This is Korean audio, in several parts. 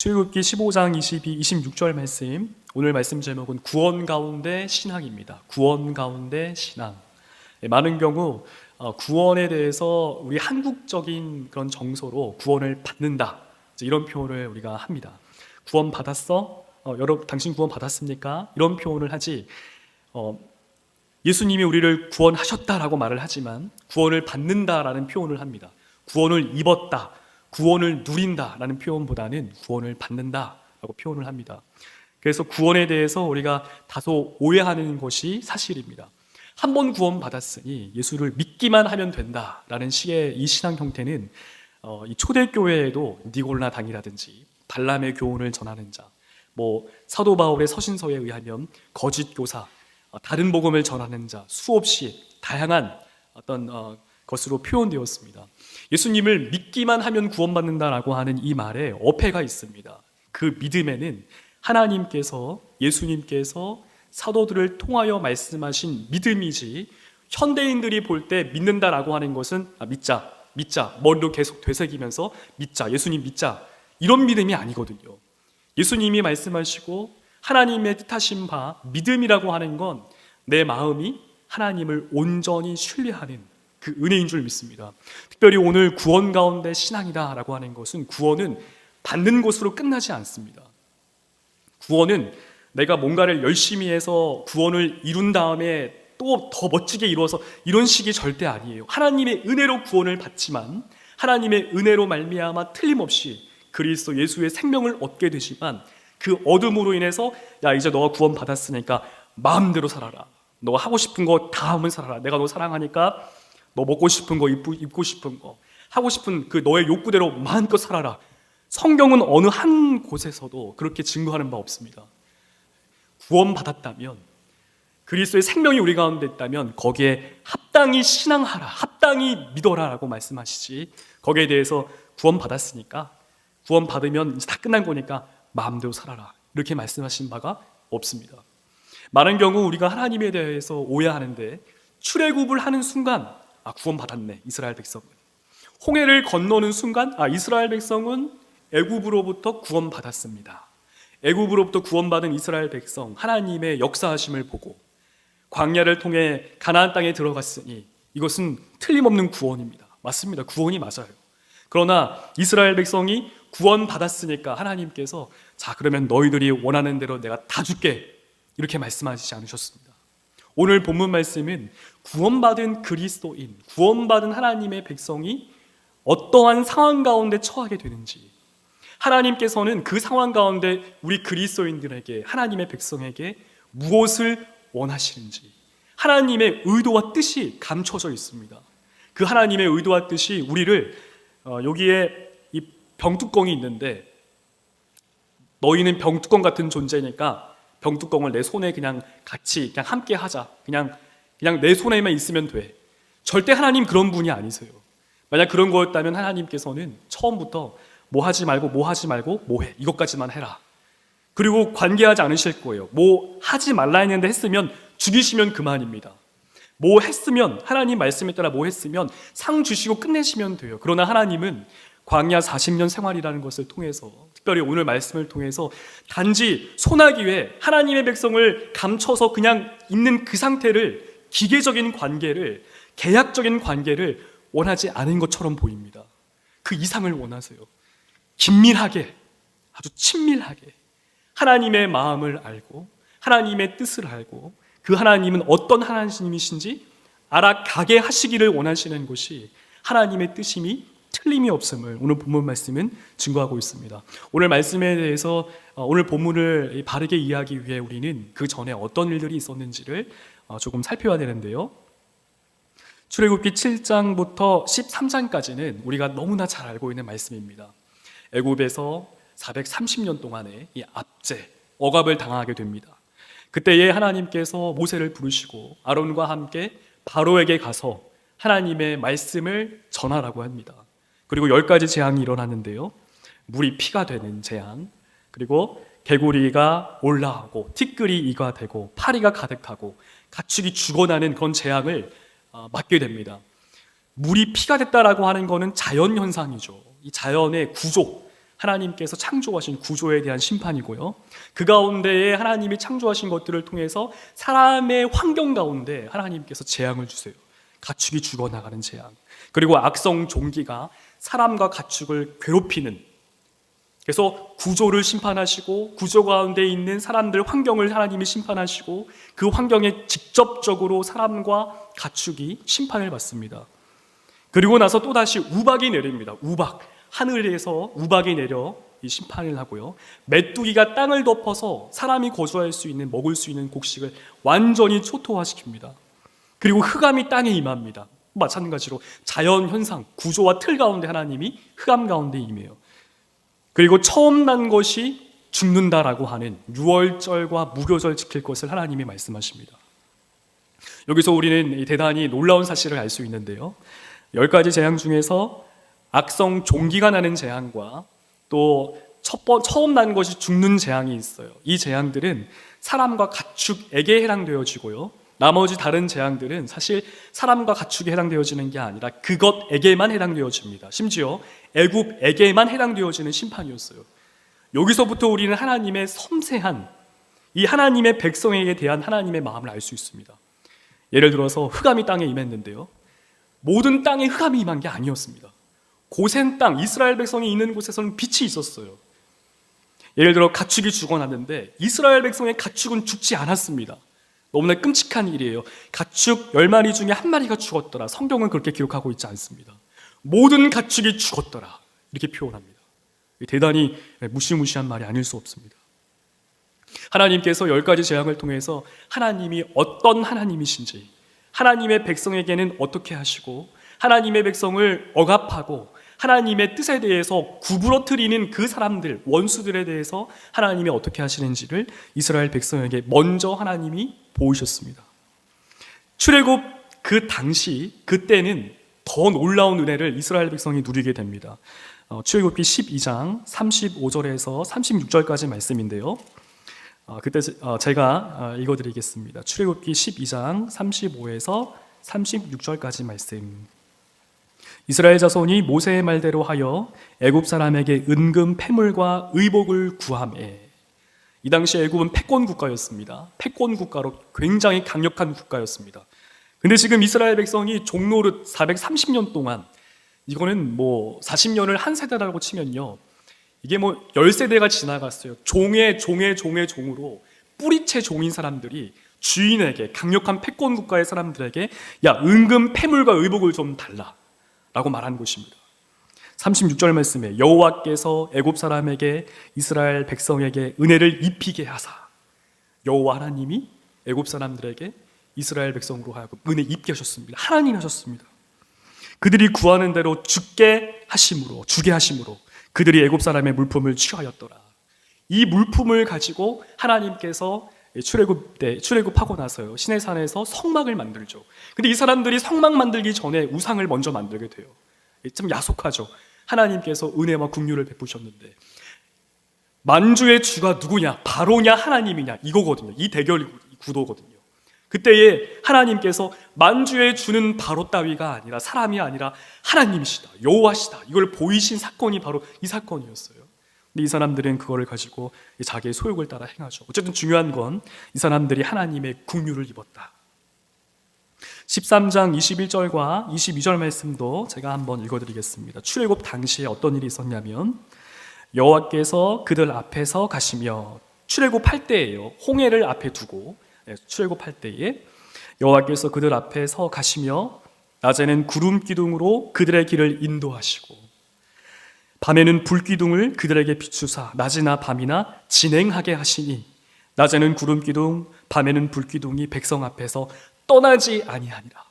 출애굽기 15장 26절 말씀, 오늘 말씀 제목은 구원 가운데 신앙입니다. 구원 가운데 신앙. 많은 경우 구원에 대해서 우리 한국적인 그런 정서로 구원을 받는다, 이런 표현을 우리가 합니다. 구원 받았어? 여러분 당신 구원 받았습니까? 이런 표현을 하지, 예수님이 우리를 구원하셨다라고 말을 하지만 구원을 받는다라는 표현을 합니다. 구원을 입었다, 구원을 누린다라는 표현보다는 구원을 받는다라고 표현을 합니다. 그래서 구원에 대해서 우리가 다소 오해하는 것이 사실입니다. 한 번 구원 받았으니 예수를 믿기만 하면 된다라는 식의 이 신앙 형태는 이 초대교회에도 니골라 당이라든지 발람의 교훈을 전하는 자, 사도 바울의 서신서에 의하면 거짓 교사, 다른 복음을 전하는 자, 수없이 다양한 어떤 것으로 표현되었습니다. 예수님을 믿기만 하면 구원받는다라고 하는 이 말에 어폐가 있습니다. 그 믿음에는 하나님께서, 예수님께서 사도들을 통하여 말씀하신 믿음이지, 현대인들이 볼 때 믿는다라고 하는 것은 믿자, 머리로 계속 되새기면서 믿자, 예수님 믿자, 이런 믿음이 아니거든요. 예수님이 말씀하시고 하나님의 뜻하신 바 믿음이라고 하는 건 내 마음이 하나님을 온전히 신뢰하는 그 은혜인 줄 믿습니다. 특별히 오늘 구원 가운데 신앙이다라고 하는 것은, 구원은 받는 것으로 끝나지 않습니다. 구원은 내가 뭔가를 열심히 해서 구원을 이룬 다음에 또 더 멋지게 이루어서 이런 식이 절대 아니에요. 하나님의 은혜로 구원을 받지만, 하나님의 은혜로 말미암아 틀림없이 그리스도 예수의 생명을 얻게 되지만, 그 어둠으로 인해서 야, 이제 너가 구원 받았으니까 마음대로 살아라, 너가 하고 싶은 거 다 하면 살아라, 내가 너 사랑하니까 너 먹고 싶은 거, 입고 싶은 거, 하고 싶은 그 너의 욕구대로 마음껏 살아라. 성경은 어느 한 곳에서도 그렇게 증거하는 바 없습니다. 구원받았다면, 그리스도의 생명이 우리 가운데 있다면 거기에 합당히 신앙하라, 합당히 믿어라 라고 말씀하시지, 거기에 대해서 구원받았으니까, 구원받으면 이제 다 끝난 거니까 마음대로 살아라, 이렇게 말씀하신 바가 없습니다. 많은 경우 우리가 하나님에 대해서 오해하는데, 출애굽을 하는 순간 구원받았네, 이스라엘 백성은. 홍해를 건너는 순간 이스라엘 백성은 애굽으로부터 구원받았습니다. 애굽으로부터 구원받은 이스라엘 백성, 하나님의 역사하심을 보고 광야를 통해 가나안 땅에 들어갔으니 이것은 틀림없는 구원입니다. 맞습니다. 구원이 맞아요. 그러나 이스라엘 백성이 구원받았으니까 하나님께서 자, 그러면 너희들이 원하는 대로 내가 다 줄게, 이렇게 말씀하시지 않으셨습니다. 오늘 본문 말씀은 구원받은 그리스도인, 구원받은 하나님의 백성이 어떠한 상황 가운데 처하게 되는지, 하나님께서는 그 상황 가운데 우리 그리스도인들에게, 하나님의 백성에게 무엇을 원하시는지, 하나님의 의도와 뜻이 감춰져 있습니다. 그 하나님의 의도와 뜻이 우리를, 여기에 이 병뚜껑이 있는데, 너희는 병뚜껑 같은 존재니까 병뚜껑을 내 손에 그냥 같이 그냥 함께 하자, 그냥 내 손에만 있으면 돼. 절대 하나님 그런 분이 아니세요. 만약 그런 거였다면 하나님께서는 처음부터 뭐 하지 말고 뭐 해, 이것까지만 해라, 그리고 관계하지 않으실 거예요. 뭐 하지 말라 했는데 했으면 죽이시면 그만입니다. 뭐 했으면, 하나님 말씀에 따라 뭐 했으면 상 주시고 끝내시면 돼요. 그러나 하나님은 광야 40년 생활이라는 것을 통해서, 특별히 오늘 말씀을 통해서 단지 손하기 위해 하나님의 백성을 감춰서 그냥 있는 그 상태를, 기계적인 관계를, 계약적인 관계를 원하지 않은 것처럼 보입니다. 그 이상을 원하세요. 긴밀하게, 아주 친밀하게 하나님의 마음을 알고 하나님의 뜻을 알고 그 하나님은 어떤 하나님이신지 알아가게 하시기를 원하시는 것이 하나님의 뜻임이 틀림이 없음을 오늘 본문 말씀은 증거하고 있습니다. 오늘 말씀에 대해서, 오늘 본문을 바르게 이해하기 위해 우리는 그 전에 어떤 일들이 있었는지를 조금 살펴야 되는데요. 출애굽기 7장부터 13장까지는 우리가 너무나 잘 알고 있는 말씀입니다. 애굽에서 430년 동안의 이 압제, 억압을 당하게 됩니다. 그때에 하나님께서 모세를 부르시고 아론과 함께 바로에게 가서 하나님의 말씀을 전하라고 합니다. 그리고 10가지 재앙이 일어나는데요. 물이 피가 되는 재앙, 그리고 개구리가 올라오고 티끌이 이가 되고 파리가 가득 타고 가축이 죽어나는 그런 재앙을 맞게 됩니다. 물이 피가 됐다라고 하는 것은 자연현상이죠. 이 자연의 구조, 하나님께서 창조하신 구조에 대한 심판이고요. 그 가운데에 하나님이 창조하신 것들을 통해서 사람의 환경 가운데 하나님께서 재앙을 주세요. 가축이 죽어나가는 재앙. 그리고 악성 종기가 사람과 가축을 괴롭히는, 그래서 구조를 심판하시고 구조 가운데 있는 사람들 환경을 하나님이 심판하시고 그 환경에 직접적으로 사람과 가축이 심판을 받습니다. 그리고 나서 또다시 우박이 내립니다. 우박, 하늘에서 우박이 내려 이 심판을 하고요. 메뚜기가 땅을 덮어서 사람이 거주할 수 있는, 먹을 수 있는 곡식을 완전히 초토화시킵니다. 그리고 흑암이 땅에 임합니다. 마찬가지로 자연 현상, 구조와 틀 가운데 하나님이 흑암 가운데 임해요. 그리고 처음 난 것이 죽는다라고 하는 유월절과 무교절 지킬 것을 하나님이 말씀하십니다. 여기서 우리는 대단히 놀라운 사실을 알 수 있는데요. 10가지 재앙 중에서 악성 종기가 나는 재앙과 또 처음 난 것이 죽는 재앙이 있어요. 이 재앙들은 사람과 가축에게 해당되어지고요. 나머지 다른 재앙들은 사실 사람과 가축에 해당되어지는 게 아니라 그것에게만 해당되어집니다. 심지어 애굽에게만 해당되어지는 심판이었어요. 여기서부터 우리는 하나님의 섬세한 이 하나님의 백성에게 대한 하나님의 마음을 알 수 있습니다. 예를 들어서 흑암이 땅에 임했는데요, 모든 땅에 흑암이 임한 게 아니었습니다. 고센 땅, 이스라엘 백성이 있는 곳에서는 빛이 있었어요. 예를 들어 가축이 죽어났는데 이스라엘 백성의 가축은 죽지 않았습니다. 너무나 끔찍한 일이에요. 가축 10마리 중에 1마리가 죽었더라. 성경은 그렇게 기록하고 있지 않습니다. 모든 가축이 죽었더라, 이렇게 표현합니다. 대단히 무시무시한 말이 아닐 수 없습니다. 하나님께서 10가지 재앙을 통해서 하나님이 어떤 하나님이신지, 하나님의 백성에게는 어떻게 하시고 하나님의 백성을 억압하고 하나님의 뜻에 대해서 구부러뜨리는 그 사람들, 원수들에 대해서 하나님이 어떻게 하시는지를 이스라엘 백성에게 먼저 하나님이 보이셨습니다. 출애굽 그 당시, 그때는 더 놀라운 은혜를 이스라엘 백성이 누리게 됩니다. 출애굽기 12장 35절에서 36절까지 말씀인데요. 그때 제가 읽어드리겠습니다. 출애굽기 12장 35에서 36절까지 말씀. 이스라엘 자손이 모세의 말대로 하여 애굽 사람에게 은금 패물과 의복을 구하매. 이 당시 애굽은 패권 국가였습니다. 패권 국가로 굉장히 강력한 국가였습니다. 근데 지금 이스라엘 백성이 종노릇 430년 동안, 이거는 40년을 한 세대라고 치면요, 이게 10세대가 지나갔어요. 종으로 뿌리채 종인 사람들이 주인에게, 강력한 패권 국가의 사람들에게 야, 은금 패물과 의복을 좀 달라 라고 말한 것입니다. 36절 말씀에 여호와께서 애굽 사람에게 이스라엘 백성에게 은혜를 입히게 하사, 여호와 하나님이 애굽 사람들에게 이스라엘 백성으로 하여금 은혜 입게 하셨습니다. 하나님이 하셨습니다. 그들이 구하는 대로 주게 하심으로 그들이 애굽 사람의 물품을 취하였더라. 이 물품을 가지고 하나님께서 출애굽하고 나서요, 시내산에서 성막을 만들죠. 근데 이 사람들이 성막 만들기 전에 우상을 먼저 만들게 돼요. 좀 야속하죠. 하나님께서 은혜와 긍휼을 베푸셨는데 만주의 주가 누구냐? 바로냐 하나님이냐? 이거거든요. 이 대결 구도거든요. 그때에 하나님께서 만주의 주는 바로 따위가 아니라, 사람이 아니라 하나님이시다, 여호와시다, 이걸 보이신 사건이 바로 이 사건이었어요. 근데 이 사람들은 그거를 가지고 자기의 소욕을 따라 행하죠. 어쨌든 중요한 건 이 사람들이 하나님의 긍휼을 입었다. 13장 21절과 22절 말씀도 제가 한번 읽어드리겠습니다. 출애굽 당시에 어떤 일이 있었냐면, 여호와께서 그들 앞에서 가시며, 출애굽할 때예요. 홍해를 앞에 두고 출애굽할 때에 여호와께서 그들 앞에서 가시며 낮에는 구름 기둥으로 그들의 길을 인도하시고 밤에는 불 기둥을 그들에게 비추사 낮이나 밤이나 진행하게 하시니, 낮에는 구름 기둥, 밤에는 불 기둥이 백성 앞에서 떠나지 아니하니라.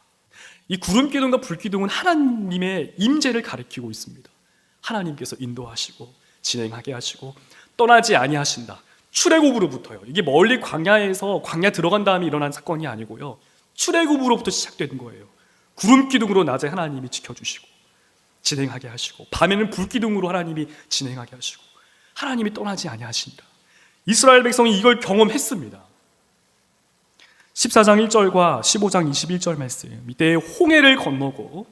이 구름 기둥과 불 기둥은 하나님의 임재를 가리키고 있습니다. 하나님께서 인도하시고 진행하게 하시고 떠나지 아니하신다. 출애굽으로부터요. 이게 멀리 광야 들어간 다음에 일어난 사건이 아니고요, 출애굽으로부터 시작된 거예요. 구름 기둥으로 낮에 하나님이 지켜주시고 진행하게 하시고, 밤에는 불 기둥으로 하나님이 진행하게 하시고, 하나님이 떠나지 아니하신다. 이스라엘 백성이 이걸 경험했습니다. 14장 1절과 15장 21절 말씀, 이때 홍해를 건너고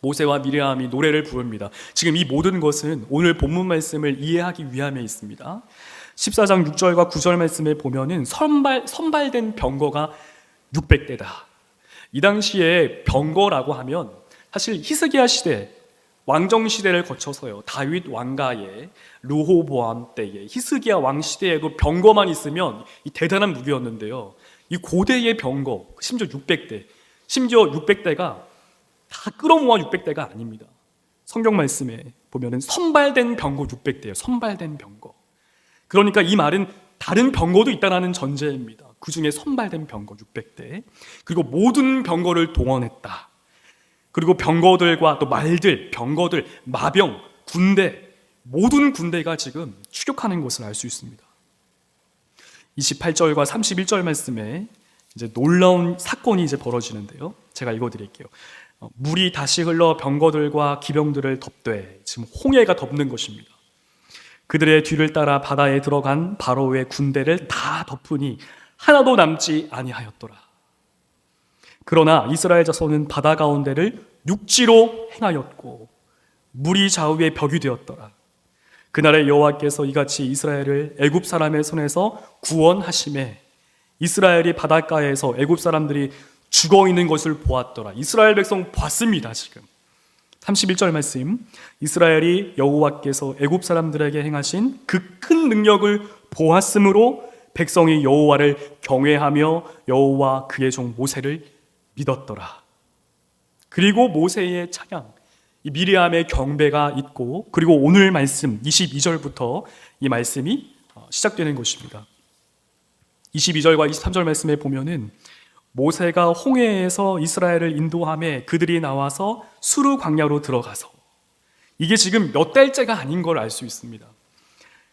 모세와 미리암이 노래를 부릅니다. 지금 이 모든 것은 오늘 본문 말씀을 이해하기 위함에 있습니다. 14장 6절과 9절 말씀에 보면은 선발된 병거가 600대다. 이 당시에 병거라고 하면 사실 히스기야 시대, 왕정 시대를 거쳐서요, 다윗 왕가의 르호보암 때에 히스기야 왕 시대에도 병거만 있으면 이 대단한 무기였는데요, 이 고대의 병거 심지어 600대가 다 끌어모아 600대가 아닙니다. 성경 말씀에 보면은 선발된 병거 600대예요. 선발된 병거. 그러니까 이 말은 다른 병거도 있다라는 전제입니다. 그 중에 선발된 병거 600대, 그리고 모든 병거를 동원했다. 그리고 병거들과 또 말들, 병거들, 마병, 군대, 모든 군대가 지금 추격하는 것을 알 수 있습니다. 28절과 31절 말씀에 이제 놀라운 사건이 이제 벌어지는데요, 제가 읽어드릴게요. 물이 다시 흘러 병거들과 기병들을 덮되, 지금 홍해가 덮는 것입니다. 그들의 뒤를 따라 바다에 들어간 바로의 군대를 다 덮으니 하나도 남지 아니하였더라. 그러나 이스라엘 자손은 바다 가운데를 육지로 행하였고 물이 좌우에 벽이 되었더라. 그날에 여호와께서 이같이 이스라엘을 애굽 사람의 손에서 구원하심에 이스라엘이 바닷가에서 애굽 사람들이 죽어 있는 것을 보았더라. 이스라엘 백성 봤습니다. 지금 31절 말씀, 이스라엘이 여호와께서 애굽 사람들에게 행하신 그 큰 능력을 보았으므로 백성이 여호와를 경외하며 여호와 그의 종 모세를 믿었더라. 그리고 모세의 찬양, 이 미리암의 경배가 있고, 그리고 오늘 말씀 22절부터 이 말씀이 시작되는 것입니다. 22절과 23절 말씀에 보면은 모세가 홍해에서 이스라엘을 인도하며 그들이 나와서 수르 광야로 들어가서, 이게 지금 몇 달째가 아닌 걸 알 수 있습니다.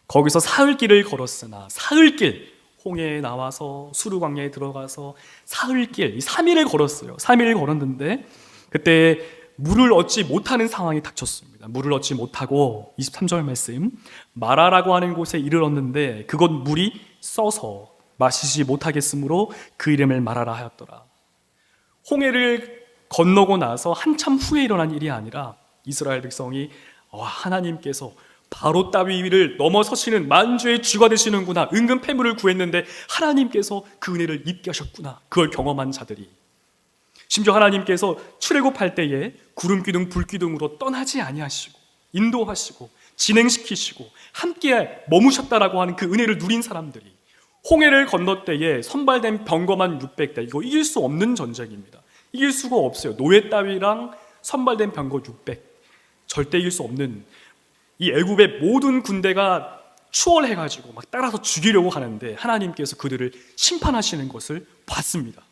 거기서 사흘길을 걸었으나, 사흘길, 홍해에 나와서 수르 광야에 들어가서 사흘길, 이 3일을 걸었어요. 3일을 걸었는데 그때 물을 얻지 못하는 상황이 닥쳤습니다. 물을 얻지 못하고 23절 말씀, 마라라고 하는 곳에 이르렀는데 그곳 물이 써서 마시지 못하겠으므로 그 이름을 마라라 하였더라. 홍해를 건너고 나서 한참 후에 일어난 일이 아니라 이스라엘 백성이 하나님께서 바로 따위 위를 넘어서시는 만주의 쥐가 되시는구나, 은근 패물을 구했는데 하나님께서 그 은혜를 입게 하셨구나, 그걸 경험한 자들이, 심지어 하나님께서 출애굽할 때에 구름기둥 불기둥으로 떠나지 아니하시고 인도하시고 진행시키시고 함께 머무셨다라고 하는 그 은혜를 누린 사람들이 홍해를 건너 때에 선발된 병거만 600대, 이거 이길 수 없는 전쟁입니다. 이길 수가 없어요. 노예 따위랑 선발된 병거 600, 절대 이길 수 없는, 이 애굽의 모든 군대가 추월해가지고 막 따라서 죽이려고 하는데 하나님께서 그들을 심판하시는 것을 봤습니다.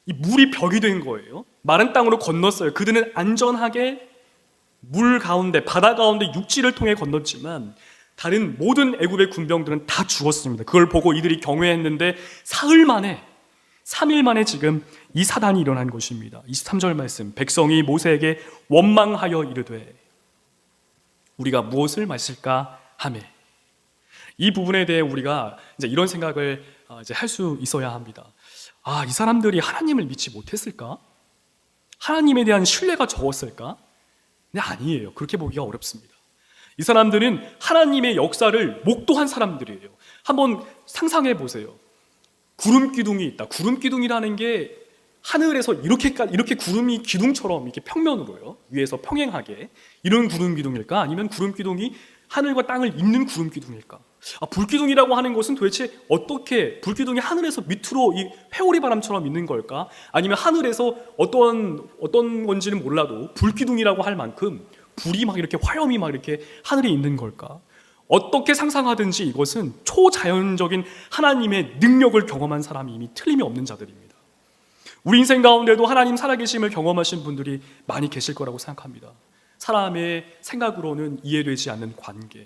이 물이 벽이 된 거예요. 마른 땅으로 건넜어요. 그들은 안전하게 물 가운데, 바다 가운데 육지를 통해 건넜지만 다른 모든 애굽의 군병들은 다 죽었습니다. 그걸 보고 이들이 경외했는데 사흘 만에, 3일 만에 지금 이 사단이 일어난 것입니다. 23절 말씀, 백성이 모세에게 원망하여 이르되 우리가 무엇을 마실까 하매, 이 부분에 대해 우리가 이제 이런 생각을 이제 할 수 있어야 합니다. 이 사람들이 하나님을 믿지 못했을까? 하나님에 대한 신뢰가 적었을까? 네, 아니에요. 그렇게 보기가 어렵습니다. 이 사람들은 하나님의 역사를 목도한 사람들이에요. 한번 상상해 보세요. 구름 기둥이 있다. 구름 기둥이라는 게 하늘에서 이렇게 구름이 기둥처럼 이렇게 평면으로요, 위에서 평행하게, 이런 구름 기둥일까? 아니면 구름 기둥이 하늘과 땅을 잇는 구름 기둥일까? 불기둥이라고 하는 것은 도대체 어떻게, 불기둥이 하늘에서 밑으로 이 회오리 바람처럼 있는 걸까? 아니면 하늘에서 어떤 건지는 몰라도 불기둥이라고 할 만큼 불이 막 이렇게, 화염이 막 이렇게 하늘에 있는 걸까? 어떻게 상상하든지 이것은 초자연적인 하나님의 능력을 경험한 사람이 이미 틀림이 없는 자들입니다. 우리 인생 가운데도 하나님 살아계심을 경험하신 분들이 많이 계실 거라고 생각합니다. 사람의 생각으로는 이해되지 않는 관계,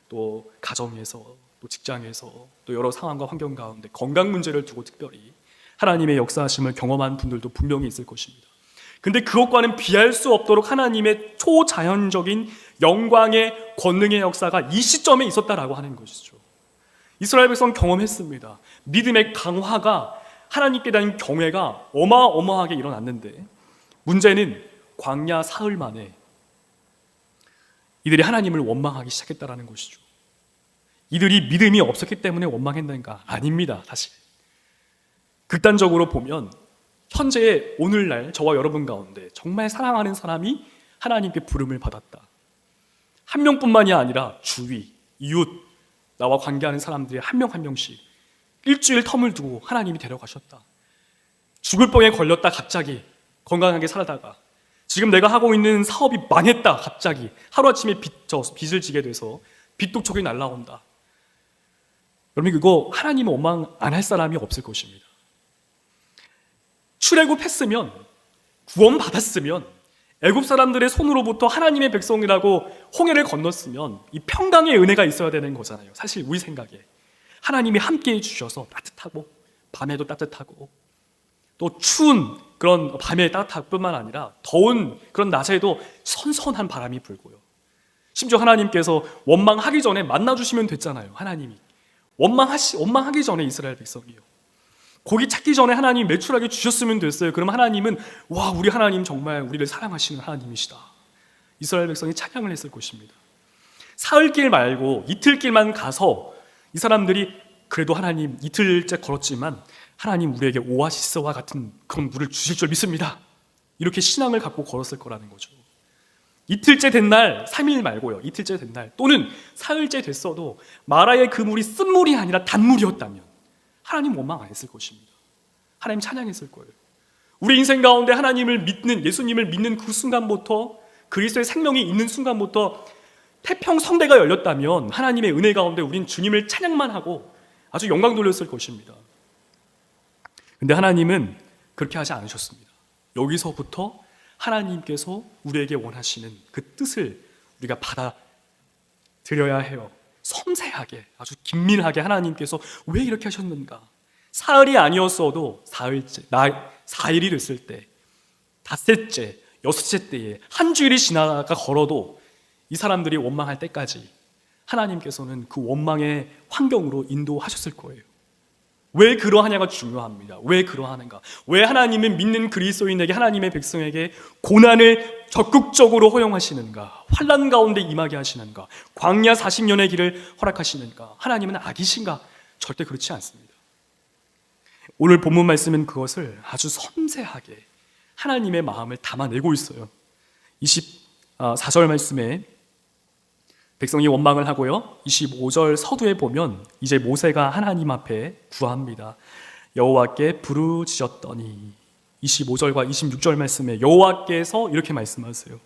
또 가정에서, 또 직장에서, 또 여러 상황과 환경 가운데 건강 문제를 두고 특별히 하나님의 역사하심을 경험한 분들도 분명히 있을 것입니다. 근데 그것과는 비할 수 없도록 하나님의 초자연적인 영광의 권능의 역사가 이 시점에 있었다라고 하는 것이죠. 이스라엘 백성 경험했습니다. 믿음의 강화가, 하나님께 대한 경외가 어마어마하게 일어났는데, 문제는 광야 사흘 만에 이들이 하나님을 원망하기 시작했다라는 것이죠. 이들이 믿음이 없었기 때문에 원망했는가? 아닙니다. 사실 극단적으로 보면 현재의 오늘날 저와 여러분 가운데 정말 사랑하는 사람이 하나님께 부름을 받았다. 한 명뿐만이 아니라 주위, 이웃, 나와 관계하는 사람들이 한 명 한 명씩 일주일 텀을 두고 하나님이 데려가셨다. 죽을 병에 걸렸다 갑자기 건강하게 살다가 지금 내가 하고 있는 사업이 망했다 갑자기 하루아침에 빚을 지게 돼서 빚독촉이 날라온다. 여러분 그거 하나님은 원망 안 할 사람이 없을 것입니다. 출애굽했으면 구원받았으면 애굽 사람들의 손으로부터 하나님의 백성이라고 홍해를 건넜으면 이 평강의 은혜가 있어야 되는 거잖아요. 사실 우리 생각에 하나님이 함께해 주셔서 따뜻하고 밤에도 따뜻하고 또 추운 그런 밤에 따뜻할 뿐만 아니라 더운 그런 낮에도 선선한 바람이 불고요. 심지어 하나님께서 원망하기 전에 만나주시면 됐잖아요. 하나님이 원망하기 전에 이스라엘 백성이요. 고기 찾기 전에 하나님 매출하게 주셨으면 됐어요. 그럼 하나님은 와 우리 하나님 정말 우리를 사랑하시는 하나님이시다. 이스라엘 백성이 찬양을 했을 것입니다. 사흘길 말고 이틀길만 가서 이 사람들이 그래도 하나님 이틀째 걸었지만 하나님 우리에게 오아시스와 같은 그런 물을 주실 줄 믿습니다. 이렇게 신앙을 갖고 걸었을 거라는 거죠. 이틀째 된 날, 3일 말고요. 이틀째 된 날 또는 사흘째 됐어도 마라의 그 물이 쓴물이 아니라 단물이었다면 하나님 원망 안 했을 것입니다. 하나님 찬양했을 거예요. 우리 인생 가운데 하나님을 믿는, 예수님을 믿는 그 순간부터 그리스도의 생명이 있는 순간부터 태평성대가 열렸다면 하나님의 은혜 가운데 우린 주님을 찬양만 하고 아주 영광 돌렸을 것입니다. 근데 하나님은 그렇게 하지 않으셨습니다. 여기서부터 하나님께서 우리에게 원하시는 그 뜻을 우리가 받아들여야 해요. 섬세하게 아주 긴밀하게 하나님께서 왜 이렇게 하셨는가? 사흘이 아니었어도 사흘째, 4일이 됐을 때, 닷새째, 여섯째 때에 한 주일이 지나가 걸어도 이 사람들이 원망할 때까지 하나님께서는 그 원망의 환경으로 인도하셨을 거예요. 왜 그러하냐가 중요합니다. 왜 그러하는가? 왜 하나님은 믿는 그리스도인에게 하나님의 백성에게 고난을 적극적으로 허용하시는가? 환난 가운데 임하게 하시는가? 광야 40년의 길을 허락하시는가? 하나님은 악이신가? 절대 그렇지 않습니다. 오늘 본문 말씀은 그것을 아주 섬세하게 하나님의 마음을 담아내고 있어요. 24절 말씀에 백성이 원망을 하고요. 25절 서두에 보면 이제 모세가 하나님 앞에 구합니다. 여호와께 부르짖었더니 25절과 26절 말씀에 여호와께서 이렇게 말씀하세요.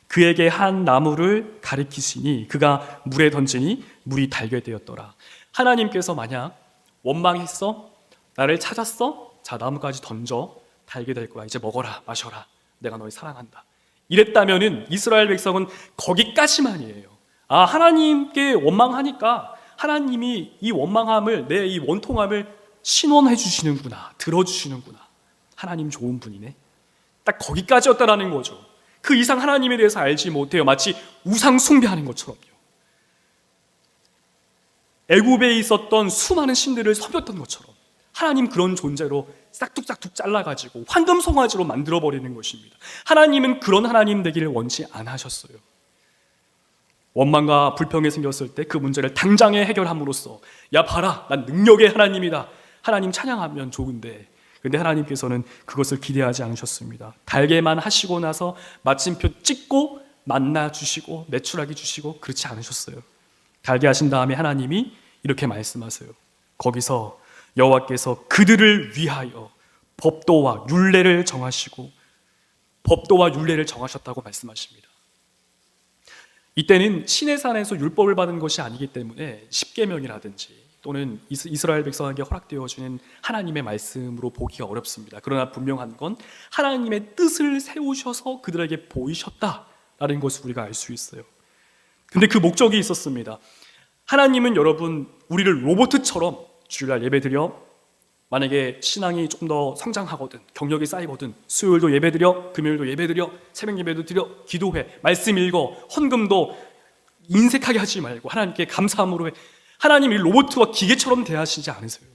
그에게 한 나무를 가리키시니 그가 물에 던지니 물이 달게 되었더라. 하나님께서 만약 원망했어? 나를 찾았어? 자 나무까지 던져 달게 될 거야. 이제 먹어라 마셔라. 내가 너희 사랑한다. 이랬다면은 이스라엘 백성은 거기까지만이에요. 아 하나님께 원망하니까 하나님이 이 원망함을 내 이 원통함을 신원해 주시는구나. 들어주시는구나. 하나님 좋은 분이네. 딱 거기까지였다라는 거죠. 그 이상 하나님에 대해서 알지 못해요. 마치 우상 숭배하는 것처럼요. 애굽에 있었던 수많은 신들을 섬겼던 것처럼 하나님 그런 존재로 싹둑싹둑 잘라가지고 황금송아지로 만들어버리는 것입니다. 하나님은 그런 하나님 되기를 원치 않으셨어요. 원망과 불평이 생겼을 때 그 문제를 당장에 해결함으로써 야 봐라 난 능력의 하나님이다. 하나님 찬양하면 좋은데 근데 하나님께서는 그것을 기대하지 않으셨습니다. 달게만 하시고 나서 마침표 찍고 만나 주시고 매출하게 주시고 그렇지 않으셨어요. 달게 하신 다음에 하나님이 이렇게 말씀하세요. 거기서 여호와께서 그들을 위하여 법도와 율례를 정하시고 법도와 율례를 정하셨다고 말씀하십니다. 이때는 시내산에서 율법을 받은 것이 아니기 때문에 십계명이라든지 또는 이스라엘 백성에게 허락되어지는 하나님의 말씀으로 보기가 어렵습니다. 그러나 분명한 건 하나님의 뜻을 세우셔서 그들에게 보이셨다라는 것을 우리가 알 수 있어요. 근데 그 목적이 있었습니다. 하나님은 여러분 우리를 로봇처럼 주일날 예배드려 만약에 신앙이 조금 더 성장하거든 경력이 쌓이거든 수요일도 예배드려 금요일도 예배드려 새벽 예배도 드려 기도해 말씀 읽어 헌금도 인색하게 하지 말고 하나님께 감사함으로 해. 하나님이 로봇과 기계처럼 대하시지 않으세요.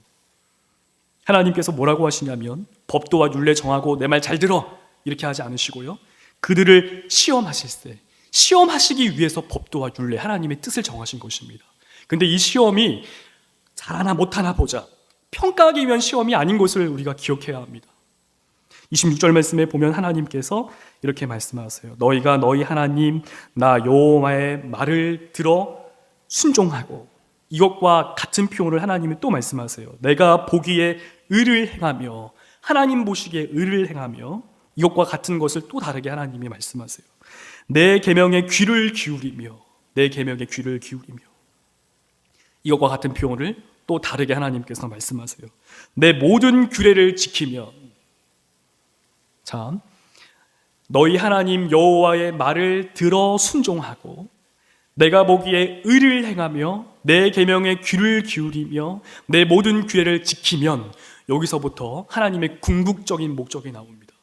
하나님께서 뭐라고 하시냐면 법도와 율례 정하고 내 말 잘 들어 이렇게 하지 않으시고요. 그들을 시험하실세. 시험하시기 위해서 법도와 율례, 하나님의 뜻을 정하신 것입니다. 근데 이 시험이 잘하나 못하나 보자, 평가하기 위한 시험이 아닌 것을 우리가 기억해야 합니다. 26절 말씀에 보면 하나님께서 이렇게 말씀하세요. 너희가 너희 하나님 나 여호와의 말을 들어 순종하고, 이것과 같은 표현을 하나님이 또 말씀하세요. 내가 보기에 의를 행하며, 하나님 보시기에 의를 행하며, 이것과 같은 것을 또 다르게 하나님이 말씀하세요. 내 계명에 귀를 기울이며, 내 계명에 귀를 기울이며, 이것과 같은 표현을 또 다르게 하나님께서 말씀하세요. 내 모든 규례를 지키며. 자, 너희 하나님 여호와의 말을 들어 순종하고, 내가 보기에 의를 행하며, 내 계명에 귀를 기울이며, 내 모든 규례를 지키면, 여기서부터 하나님의 궁극적인 목적이 나옵니다.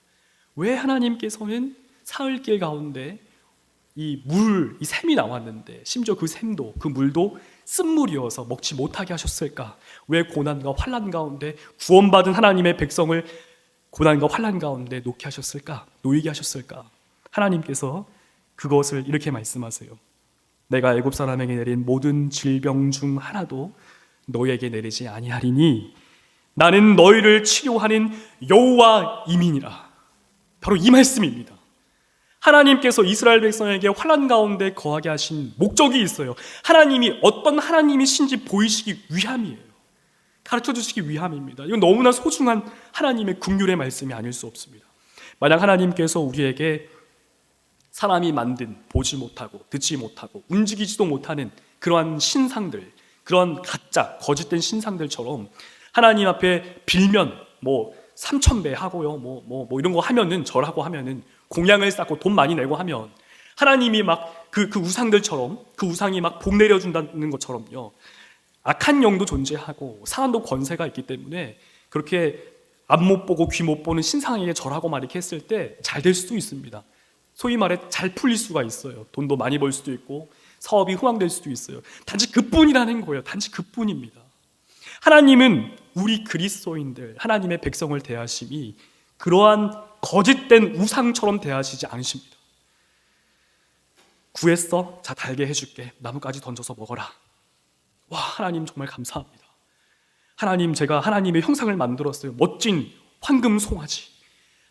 왜 하나님께서는 사흘길 가운데 이 샘이 나왔는데, 심지어 그 샘도, 그 물도 쓴물이어서 먹지 못하게 하셨을까? 왜 고난과 환난 가운데 구원받은 하나님의 백성을 고난과 환난 가운데 놓게 하셨을까? 놓이게 하셨을까? 하나님께서 그것을 이렇게 말씀하세요. 내가 애굽 사람에게 내린 모든 질병 중 하나도 너희에게 내리지 아니하리니 나는 너희를 치료하는 여호와임이니라. 바로 이 말씀입니다. 하나님께서 이스라엘 백성에게 환난 가운데 거하게 하신 목적이 있어요. 하나님이 어떤 하나님이신지 보이시기 위함이에요. 가르쳐 주시기 위함입니다. 이건 너무나 소중한 하나님의 긍휼의 말씀이 아닐 수 없습니다. 만약 하나님께서 우리에게 사람이 만든 보지 못하고 듣지 못하고 움직이지도 못하는 그러한 신상들, 그런 가짜 거짓된 신상들처럼 하나님 앞에 빌면 3,000배 하고요, 뭐 이런 거 하면은, 절하고 하면은, 공양을 쌓고 돈 많이 내고 하면 하나님이 막 그 우상들처럼, 그 우상이 막 복 내려준다는 것처럼요, 악한 영도 존재하고 사단도 권세가 있기 때문에 그렇게 앞 못 보고 귀 못 보는 신상에게 절하고 막 이렇게 했을 때 잘 될 수도 있습니다. 소위 말해 잘 풀릴 수가 있어요. 돈도 많이 벌 수도 있고 사업이 흥왕될 수도 있어요. 단지 그뿐이라는 거예요. 단지 그뿐입니다. 하나님은 우리 그리스도인들, 하나님의 백성을 대하심이 그러한 거짓된 우상처럼 대하시지 않으십니다. 구했어? 자, 달게 해줄게. 나뭇가지 던져서 먹어라. 와, 하나님 정말 감사합니다. 하나님, 제가 하나님의 형상을 만들었어요. 멋진 황금 송아지.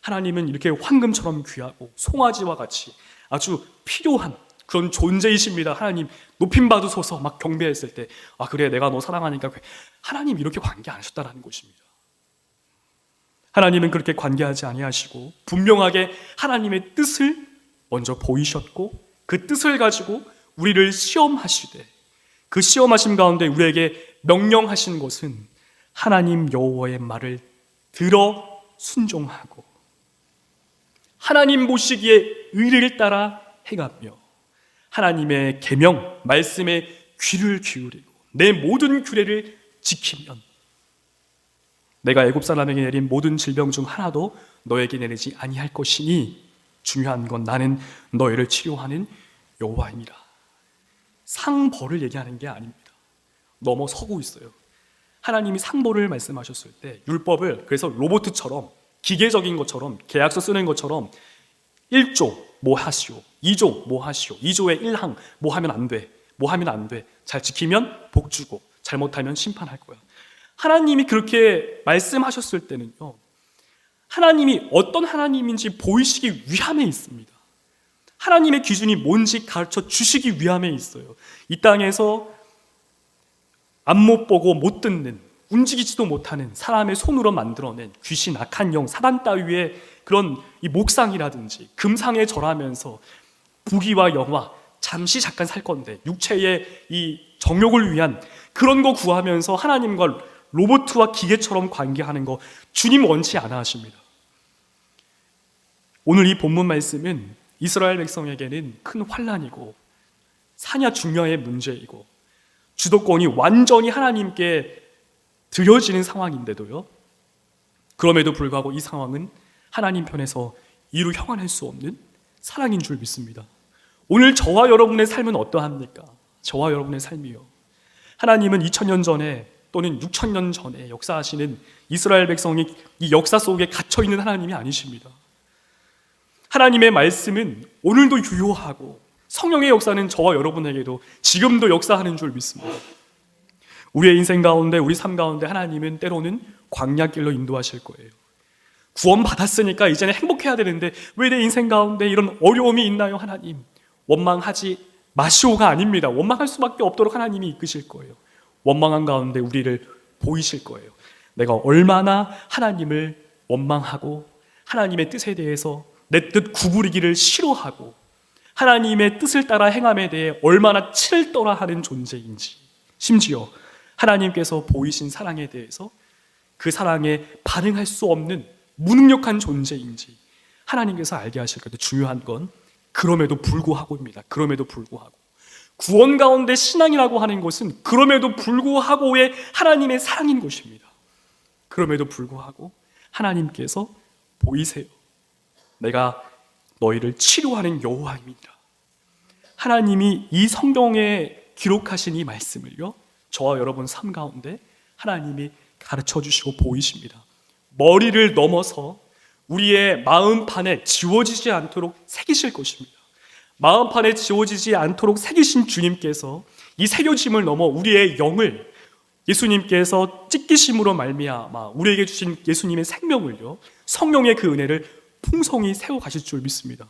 하나님은 이렇게 황금처럼 귀하고 송아지와 같이 아주 필요한 그런 존재이십니다. 하나님 높임 받으소서 막 경배했을 때, 아 그래 내가 너 사랑하니까. 하나님 이렇게 관계 안 하셨다라는 것입니다. 하나님은 그렇게 관계하지 아니하시고 분명하게 하나님의 뜻을 먼저 보이셨고, 그 뜻을 가지고 우리를 시험하시되, 그 시험하심 가운데 우리에게 명령하신 것은 하나님 여호와의 말을 들어 순종하고 하나님 보시기에 의를 따라 행하며 하나님의 계명, 말씀에 귀를 기울이고 내 모든 규례를 지키면 내가 애굽 사람에게 내린 모든 질병 중 하나도 너에게 내리지 아니할 것이니, 중요한 건 나는 너희를 치료하는 여호와입니다. 상벌을 얘기하는 게 아닙니다. 넘어서고 있어요. 하나님이 상벌을 말씀하셨을 때 율법을 그래서 로봇처럼, 기계적인 것처럼, 계약서 쓰는 것처럼 1조 뭐 하시오, 2조 뭐 하시오, 2조의 1항 뭐 하면 안 돼, 뭐 하면 안 돼, 잘 지키면 복 주고 잘못하면 심판할 거야. 하나님이 그렇게 말씀하셨을 때는요, 하나님이 어떤 하나님인지 보이시기 위함에 있습니다. 하나님의 기준이 뭔지 가르쳐 주시기 위함에 있어요. 이 땅에서 앞 못 보고 못 듣는, 움직이지도 못하는 사람의 손으로 만들어낸 귀신, 악한 영, 사단 따위의 그런 이 목상이라든지 금상에 절하면서 부귀와 영화, 잠시 잠깐 살 건데 육체의 이 정욕을 위한 그런 거 구하면서 하나님과 로봇과 기계처럼 관계하는 거 주님 원치 않아 하십니다. 오늘 이 본문 말씀은 이스라엘 백성에게는 큰 환난이고 사냐 중녀의 문제이고 주도권이 완전히 하나님께 드려지는 상황인데도요, 그럼에도 불구하고 이 상황은 하나님 편에서 이루 형언할 수 없는 사랑인 줄 믿습니다. 오늘 저와 여러분의 삶은 어떠합니까? 저와 여러분의 삶이요, 하나님은 2000년 전에 또는 6000년 전에 역사하시는 이스라엘 백성이 이 역사 속에 갇혀있는 하나님이 아니십니다. 하나님의 말씀은 오늘도 유효하고 성령의 역사는 저와 여러분에게도 지금도 역사하는 줄 믿습니다. 우리의 인생 가운데, 우리 삶 가운데 하나님은 때로는 광야길로 인도하실 거예요. 구원 받았으니까 이제는 행복해야 되는데 왜 내 인생 가운데 이런 어려움이 있나요? 하나님, 원망하지 마시오가 아닙니다. 원망할 수밖에 없도록 하나님이 이끄실 거예요. 원망한 가운데 우리를 보이실 거예요. 내가 얼마나 하나님을 원망하고 하나님의 뜻에 대해서 내 뜻 구부리기를 싫어하고 하나님의 뜻을 따라 행함에 대해 얼마나 치를 떨어 하는 존재인지, 심지어 하나님께서 보이신 사랑에 대해서 그 사랑에 반응할 수 없는 무능력한 존재인지 하나님께서 알게 하실 거예요. 중요한 건 그럼에도 불구하고입니다. 그럼에도 불구하고 구원 가운데 신앙이라고 하는 것은 그럼에도 불구하고의 하나님의 사랑인 것입니다. 그럼에도 불구하고 하나님께서 보이세요. 내가 너희를 치료하는 여호와입니다. 하나님이 이 성경에 기록하신 이 말씀을요, 저와 여러분 삶 가운데 하나님이 가르쳐 주시고 보이십니다. 머리를 넘어서 우리의 마음판에 지워지지 않도록 새기실 것입니다. 마음판에 지워지지 않도록 새기신 주님께서 이 새겨짐을 넘어 우리의 영을 예수님께서 찢기심으로 말미암아 우리에게 주신 예수님의 생명을요, 성령의 그 은혜를 풍성히 세워가실 줄 믿습니다.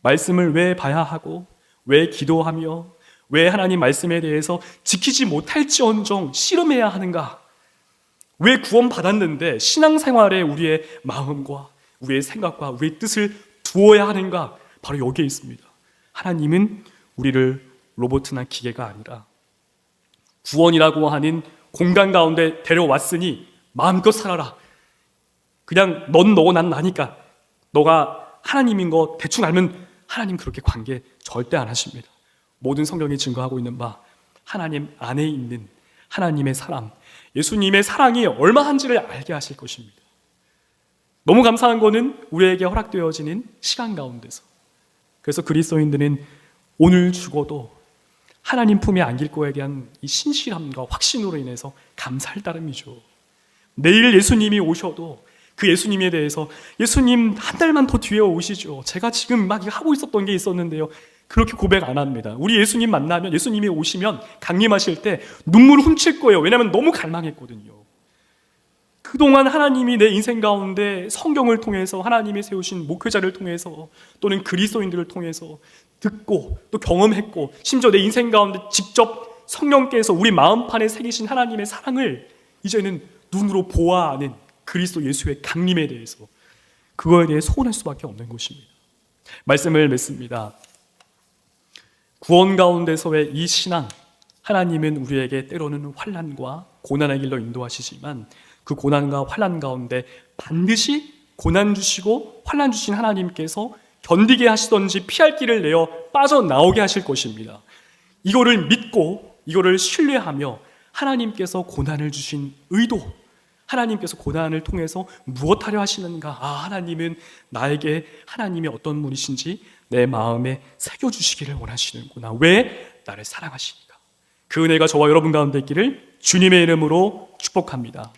말씀을 왜 봐야 하고 왜 기도하며 왜 하나님 말씀에 대해서 지키지 못할지언정 씨름해야 하는가? 왜 구원받았는데 신앙생활에 우리의 마음과 우리의 생각과 우리의 뜻을 두어야 하는가? 바로 여기에 있습니다. 하나님은 우리를 로봇이나 기계가 아니라 구원이라고 하는 공간 가운데 데려왔으니 마음껏 살아라. 그냥 넌 너고 난 나니까 너가 하나님인 거 대충 알면 하나님 그렇게 관계 절대 안 하십니다. 모든 성경이 증거하고 있는 바 하나님 안에 있는 하나님의 사랑, 예수님의 사랑이 얼마한지를 알게 하실 것입니다. 너무 감사한 거는 우리에게 허락되어지는 시간 가운데서, 그래서 그리스도인들은 오늘 죽어도 하나님 품에 안길 거에 대한 이 신실함과 확신으로 인해서 감사할 따름이죠. 내일 예수님이 오셔도 그 예수님에 대해서 예수님 한 달만 더 뒤에 오시죠. 제가 지금 막 하고 있었던 게 있었는데요. 그렇게 고백 안 합니다. 우리 예수님 만나면, 예수님이 오시면 강림하실 때 눈물을 훔칠 거예요. 왜냐하면 너무 갈망했거든요. 그동안 하나님이 내 인생 가운데 성경을 통해서 하나님이 세우신 목회자를 통해서 또는 그리스도인들을 통해서 듣고 또 경험했고 심지어 내 인생 가운데 직접 성령께서 우리 마음판에 새기신 하나님의 사랑을 이제는 눈으로 보아하는 그리스도 예수의 강림에 대해서 그거에 대해 소원할 수밖에 없는 것입니다. 말씀을 맺습니다. 구원 가운데서의 이 신앙, 하나님은 우리에게 때로는 환난과 고난의 길로 인도하시지만 그 고난과 환난 가운데 반드시 고난 주시고 환난 주신 하나님께서 견디게 하시던지 피할 길을 내어 빠져나오게 하실 것입니다. 이거를 믿고 이거를 신뢰하며 하나님께서 고난을 주신 의도, 하나님께서 고난을 통해서 무엇하려 하시는가? 하나님은 나에게 하나님이 어떤 분이신지 내 마음에 새겨주시기를 원하시는구나. 왜? 나를 사랑하시니까. 그 은혜가 저와 여러분 가운데 있기를 주님의 이름으로 축복합니다.